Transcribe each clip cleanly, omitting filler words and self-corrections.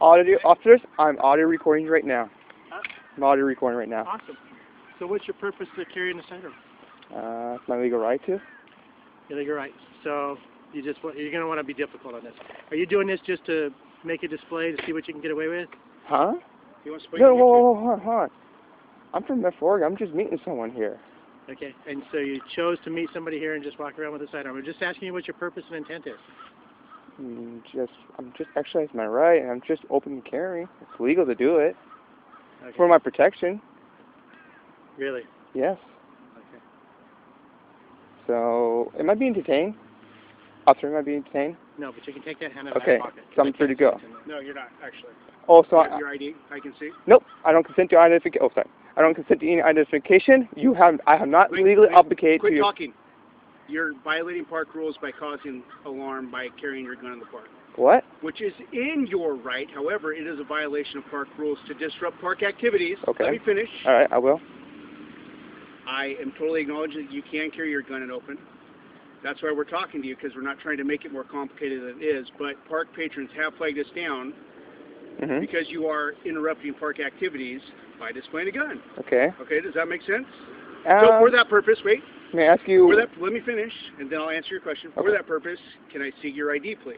Audio officers, I'm audio recording right now. Huh? I'm audio recording right now. Awesome. So what's your purpose to carrying the sidearm? It's my legal right to. Your legal right. So you're going to want to be difficult on this. Are you doing this just to make a display to see what you can get away with? Huh? You want to No, hold on. I'm from Metro Oregon. I'm just meeting someone here. Okay. And so you chose to meet somebody here and just walk around with a sidearm. I'm just asking you what your purpose and intent is. I'm just exercising my right, and I'm just open to carry. It's legal to do it. Okay. For my protection. Really? Yes. Okay. So, am I being detained? Officer, am I being detained? No, but you can take that hand out of Okay, my pocket. so I'm free to go. No, you're not, actually. Oh, so Your ID, I can see. nope, I don't consent to identification. Oh, sorry. I don't consent to any identification. I have not legally obligated to you. Quit talking. You're violating park rules by causing alarm by carrying your gun in the park. What? Which is in your right. However, it is a violation of park rules to disrupt park activities. Okay. Let me finish. All right, I will. I am totally acknowledging that you can carry your gun in open. That's why we're talking to you, because we're not trying to make it more complicated than it is. But park patrons have flagged us down because you are interrupting park activities by displaying a gun. Okay. Okay, does that make sense? So for that purpose, wait. May I ask you? Let me finish, and then I'll answer your question. Okay. For that purpose, can I see your ID, please?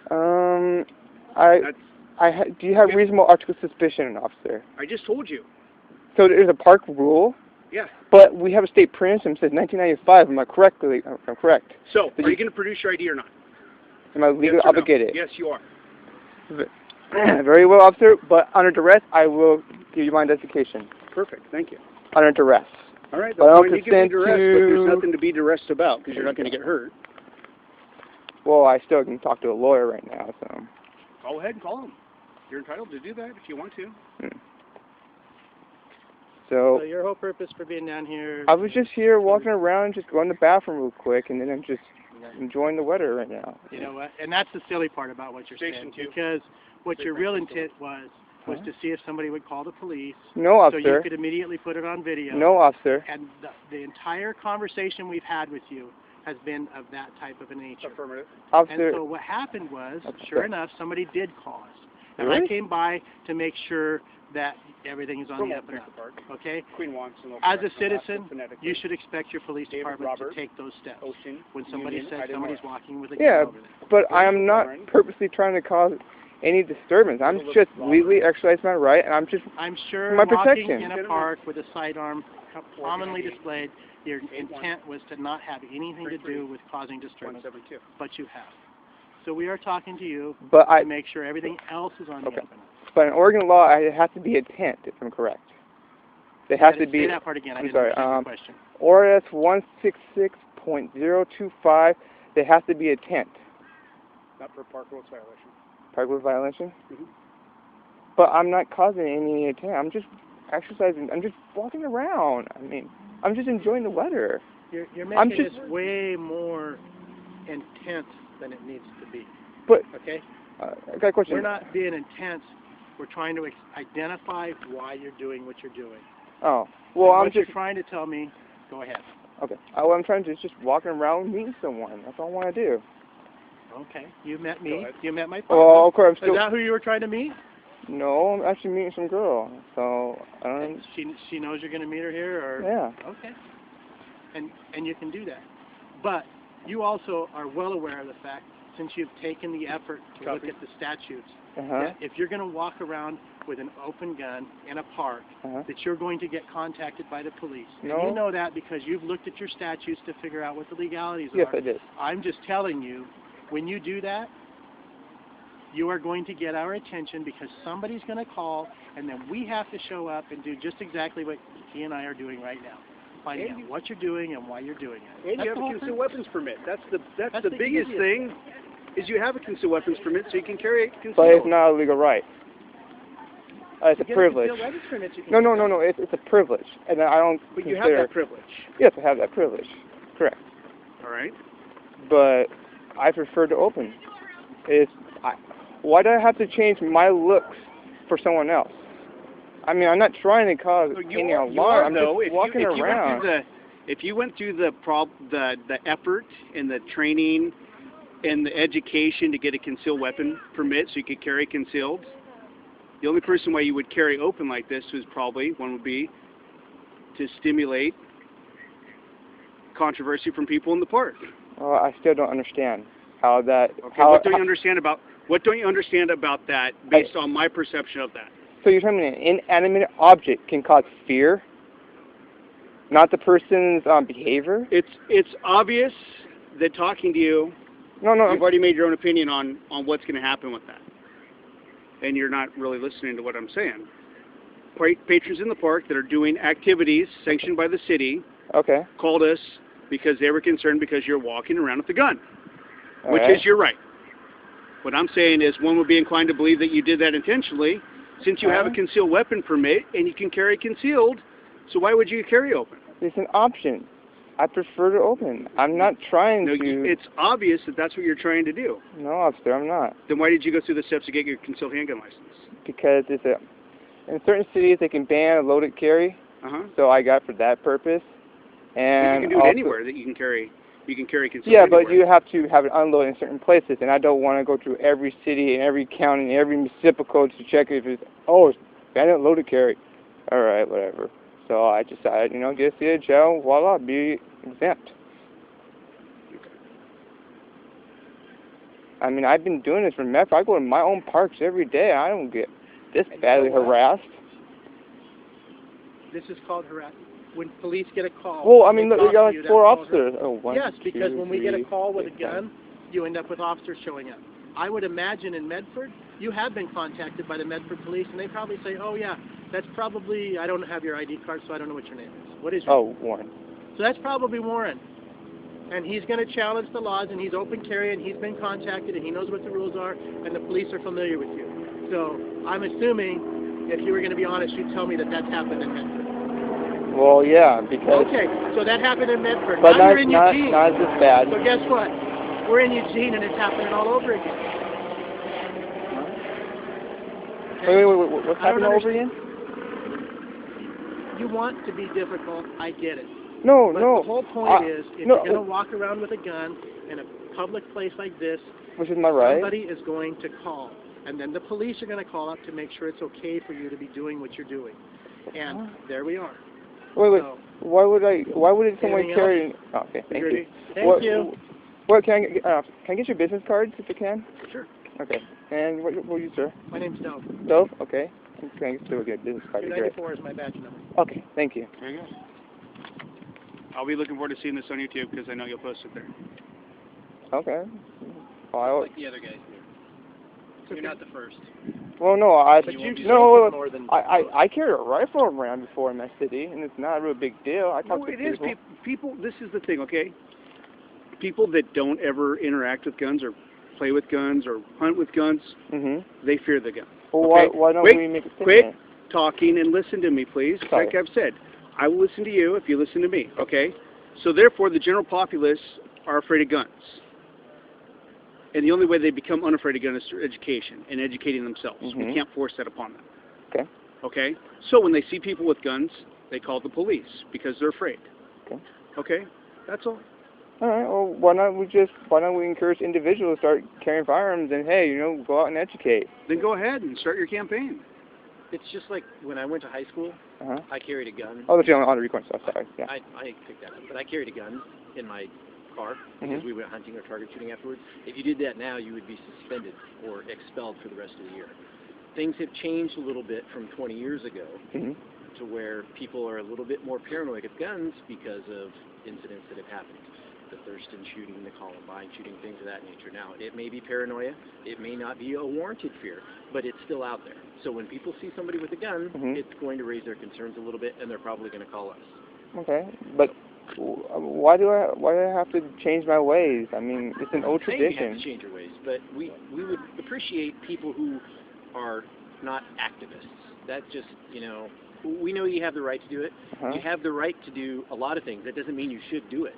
Do you have Okay. reasonable article suspicion, officer? I just told you. So there's a park rule, Yeah. but we have a state prince that says 1995. Am I correct? I'm correct. So, are you going to produce your ID or not? Am I legally Yes or no? obligated? Yes, you are. Very well, officer. But under duress, I will give you my identification. Perfect. Thank you. Under duress. All right. But I don't You can be consent duressed, but to- there's nothing to be duressed about because you're not going to get hurt. Well, I still can talk to a lawyer right now, so. Go ahead and call him. You're entitled to do that if you want to. So So your whole purpose for being down here... I was just here walking around, just going to the bathroom real quick, and then I'm just enjoying the weather right now. You know what? And that's the silly part about what you're saying. Because what your real intent was to see if somebody would call the police. No, officer. So you could immediately put it on video. No, officer. And the entire conversation we've had with you has been of that type of a nature. Affirmative. Officer. And so what happened was, sure enough, somebody did call us. And Really? I came by to make sure that everything is on the up and up. Okay? Queen wants to know. As a citizen, you should expect your police department Robert, to take those steps. Ocean, When somebody Union, says Idaho. somebody's walking with a Yeah, gun over there. but I am not purposely trying to cause any disturbance. I'm just legally exercising my right, and I'm just I'm sure my walking protection. in a park with a sidearm commonly displayed, your intent was to not have anything to do with causing disturbance, 172. but you have. So we are talking to you But to make sure everything else is on the up and up. But in Oregon law, it has to be intent, if I'm correct. It has to be. Say that part again. I I'm didn't sorry. understand your question. ORS 166.025. There has to be intent. Not for park rules violation. Park rule violation. Mhm. But I'm not causing any intent. I'm just exercising. I'm just walking around. I mean, I'm just enjoying the weather. You're making this way more intense than it needs to be. But Okay? I got a question. We're not being intense. We're trying to identify why you're doing what you're doing. Oh, well, And I'm what just you're trying to tell me. Go ahead. okay. What I'm trying to do is just walking around meeting someone. That's all I want to do. Okay. You met me. You met my Well, partner. of course, I'm still. Is that who you were trying to meet? No, I'm actually meeting some girl. So She knows you're going to meet her here, or yeah. okay. And you can do that, but you also are well aware of the fact, since you've taken the effort to look at the statutes, that if you're going to walk around with an open gun in a park, that you're going to get contacted by the police. No. And you know that because you've looked at your statutes to figure out what the legalities Yes, are. I did. I'm just telling you, when you do that, you are going to get our attention because somebody's going to call, and then we have to show up and do just exactly what he and I are doing right now. Finding out what you're doing and why you're doing it. And you have a concealed weapons permit. That's the biggest thing. Is you have a concealed weapons permit, so you can carry it concealed. But it's not a legal right. It's a privilege. No. It's a privilege, and I don't. But you have that privilege. Yes, I have that privilege. Correct. All right. But I prefer to open. Why do I have to change my looks for someone else? I mean, I'm not trying to cause any alarm. I'm just walking around. If you went through the effort and the training and the education to get a concealed weapon permit so you could carry concealed, the only person why you would carry open like this is probably, one would be to stimulate controversy from people in the park. Well, I still don't understand how that... Okay, what don't you understand about that based on my perception of that? So you're telling me an inanimate object can cause fear? Not the person's behavior? It's obvious that talking to you, no, you've already made your own opinion on what's going to happen with that. And you're not really listening to what I'm saying. Patrons in the park that are doing activities sanctioned by the city called us because they were concerned because you're walking around with a gun, which is your right. What I'm saying is one would be inclined to believe that you did that intentionally since you have a concealed weapon permit and you can carry concealed, so why would you carry open? It's an option. I prefer to open. I'm not trying to... It's obvious that that's what you're trying to do. No, officer, I'm not. Then why did you go through the steps to get your concealed handgun license? Because in certain cities they can ban a loaded carry, so I got for that purpose. And you can do it anywhere that you can carry concealed. Yeah, anywhere. but you have to have it unloaded in certain places, and I don't want to go through every city and every county and every municipal code to check if it's ban loaded carry. All right, whatever. So I decided, just get a jail, voila, be exempt. I mean, I've been doing this for meth. I go to my own parks every day. I don't get this badly harassed. This is called harassment. When police get a call. Well, I mean, look, we got like 4 officers. Yes, because when we get a call with a gun, you end up with officers showing up. I would imagine in Medford, you have been contacted by the Medford police, and they probably say, oh, yeah, that's probably, I don't have your ID card, so I don't know what your name is. What is your name? Warren. So that's probably Warren. And he's going to challenge the laws, and he's open carry, and he's been contacted, and he knows what the rules are, and the police are familiar with you. So I'm assuming, if you were going to be honest, you'd tell me that that's happened in Medford. Well, yeah, because... Okay, so that happened in Medford. But now you're in Eugene. Not as bad. So guess what? We're in Eugene, and it's happening all over again. Okay? Wait, what's happening all over again? You want to be difficult, I get it. No. The whole point is, if you're going to walk around with a gun in a public place like this, which is my right, somebody is going to call. And then the police are going to call up to make sure it's okay for you to be doing what you're doing. And there we are. Wait. So, why would someone carry... Oh, okay, thank you. Thank you. What, can I get your business cards if you can? Sure. Okay. And what are you, sir? My name's Dove. Dove? Okay. Can I get a business card? 294 is my badge number. Okay, thank you. There you go. I'll be looking forward to seeing this on YouTube because I know you'll post it there. Okay. Well, like the other guys do. You're not the first. Well, no, I carried a rifle around before in my city, and it's not a real big deal. I talk to people. People. This is the thing, okay? People that don't ever interact with guns or play with guns or hunt with guns, they fear the gun. Well, okay? why don't we make a statement? Quit talking and listen to me, please. Sorry. Like I've said, I will listen to you if you listen to me, okay? So therefore, the general populace are afraid of guns. And the only way they become unafraid of guns is through education and educating themselves. We can't force that upon them. Okay. Okay? So when they see people with guns, they call the police because they're afraid. Okay. Okay? That's all. All right. Well, why don't we encourage individuals to start carrying firearms and, hey, go out and educate? Then go ahead and start your campaign. It's just like when I went to high school, I carried a gun. Oh, that's on the recording stuff. Sorry. Yeah. I picked that up, but I carried a gun in my car because we went hunting or target shooting afterwards. If you did that now, you would be suspended or expelled for the rest of the year. Things have changed a little bit from 20 years ago to where people are a little bit more paranoid of guns because of incidents that have happened. The Thurston shooting, the Columbine shooting, things of that nature. Now, it may be paranoia, it may not be a warranted fear, but it's still out there. So when people see somebody with a gun, it's going to raise their concerns a little bit, and they're probably going to call us. Okay, but why do I have to change my ways? I mean, it's an old tradition. You have to change your ways, but we would appreciate people who are not activists. That just, we know you have the right to do it. You have the right to do a lot of things. That doesn't mean you should do it.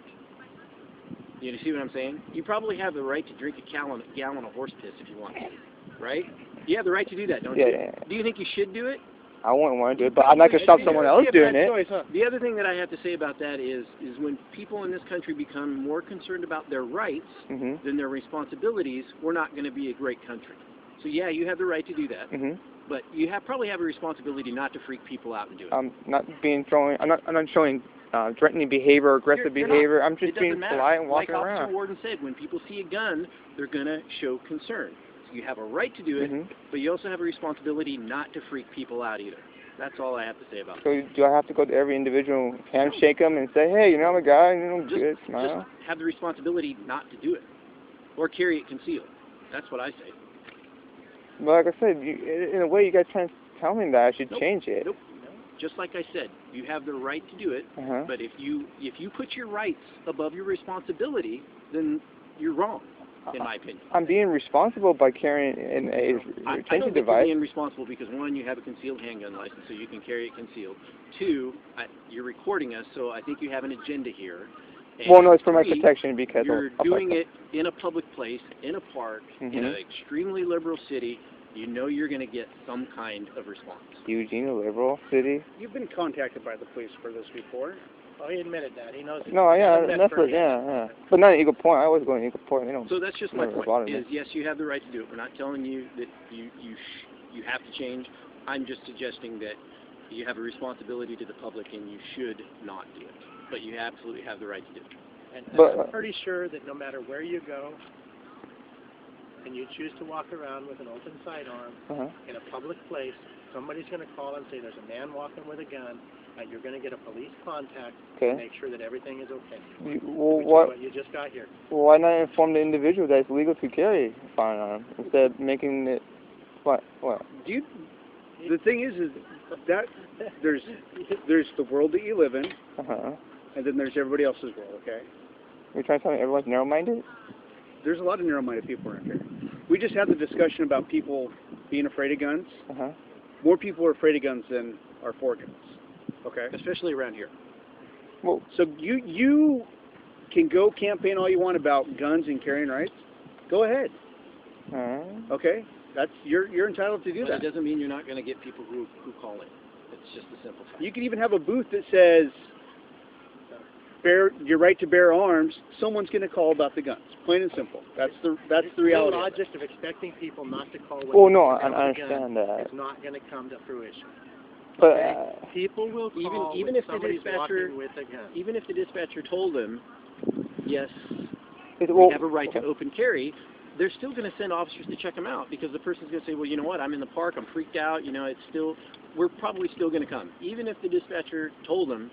You see what I'm saying? You probably have the right to drink a gallon of horse piss if you want to, right? You have the right to do that, don't you? Yeah. Do you think you should do it? I wouldn't want to do it, but I'm not going to stop someone else doing it. Choice, huh? The other thing that I have to say about that is when people in this country become more concerned about their rights than their responsibilities, we're not going to be a great country. So yeah, you have the right to do that, but you probably have a responsibility not to freak people out and do it. I'm not showing threatening behavior or aggressive behavior. I'm just being polite and walking around. Like Officer Warden said, when people see a gun, they're going to show concern. So you have a right to do it, but you also have a responsibility not to freak people out either. That's all I have to say about it. So do I have to go to every individual, handshake them, and say, hey, you know, I'm a guy, you know, good, smile? Just have the responsibility not to do it, or carry it concealed. That's what I say. Well, like I said, in a way, you guys trying to tell me that I should change it. Nope. Just like I said, you have the right to do it, but if you put your rights above your responsibility, then you're wrong, in my opinion. I'm being responsible by carrying a retention I don't think device. you're being responsible because, one, you have a concealed handgun license, so you can carry it concealed. Two, you're recording us, so I think you have an agenda here. And well, no, it's for my three, protection because you're doing it in a public place, in a park, in an extremely liberal city. You know you're going to get some kind of response. Eugene, a liberal city? You've been contacted by the police for this before. Well, he admitted that. He knows. No, yeah, that's what, yeah. But not at Eagle Point. I always go to Eagle Point. They don't. So that's just my point. Is yes, you have the right to do it. We're not telling you that you have to change. I'm just suggesting that you have a responsibility to the public and you should not do it. But you absolutely have the right to do it. And I'm pretty sure that no matter where you go, and you choose to walk around with an open sidearm in a public place, somebody's going to call and say there's a man walking with a gun, and you're going to get a police contact to make sure that everything is okay. What you just got here. Well, why not inform the individual that it's legal to carry a firearm instead of making it what? Do you? The thing is that there's the world that you live in, and then there's everybody else's world. Okay. You're trying to tell me everyone's narrow-minded? There's a lot of narrow-minded people around here. We just had the discussion about people being afraid of guns. More people are afraid of guns than are for guns. Okay. Especially around here. Well, so you can go campaign all you want about guns and carrying rights. Go ahead. Okay. That's you're entitled to do that. It doesn't mean you're not going to get people who call in. It's just a simple fact. You can even have a booth that says your right to bear arms. Someone's going to call about the guns. Plain and simple. That's the reality. The logic of expecting people not to call. Well, no, I understand that. It's not going to come to fruition. But people will call even if the dispatcher with a gun. Even if the dispatcher told them, yes, we have a right to open carry, they're still going to send officers to check them out because the person's going to say, well, you know what, I'm in the park, I'm freaked out, you know, we're probably still going to come. Even if the dispatcher told them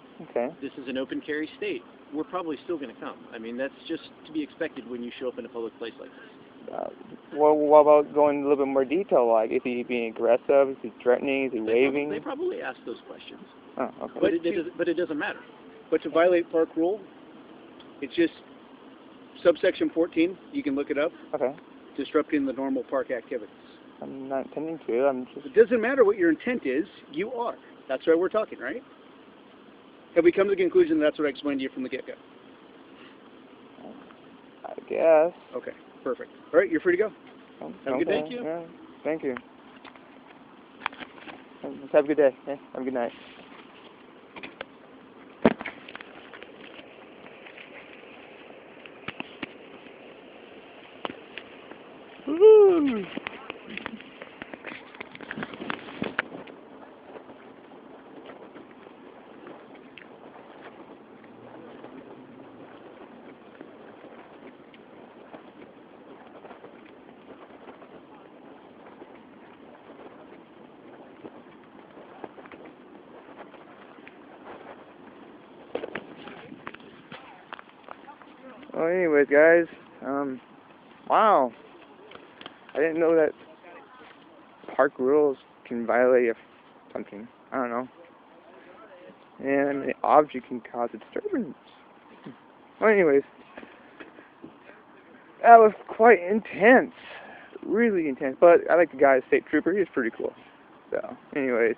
this is an open carry state, we're probably still going to come. I mean, that's just to be expected when you show up in a public place like this. Well, what about going a little bit more detail, like is he being aggressive, is he threatening, is he waving? They probably ask those questions. Oh, okay. But it doesn't matter. But to violate park rule, it's just subsection 14, you can look it up. Okay. Disrupting the normal park activities. I'm not intending to. I'm just. It doesn't matter what your intent is. You are. That's why we're talking, right? Have we come to the conclusion that's what I explained to you from the get-go? I guess. Okay. Perfect. All right. You're free to go. Have a good day. Thank you. Yeah, thank you. Have a good day. Yeah, have a good night. Woo! Well, anyways, guys, wow. I didn't know that park rules can violate something. I don't know. And an object can cause a disturbance. Well, anyways, that was quite intense. Really intense. But I like the guy, state trooper. He was pretty cool. So, anyways.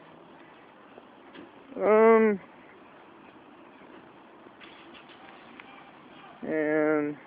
And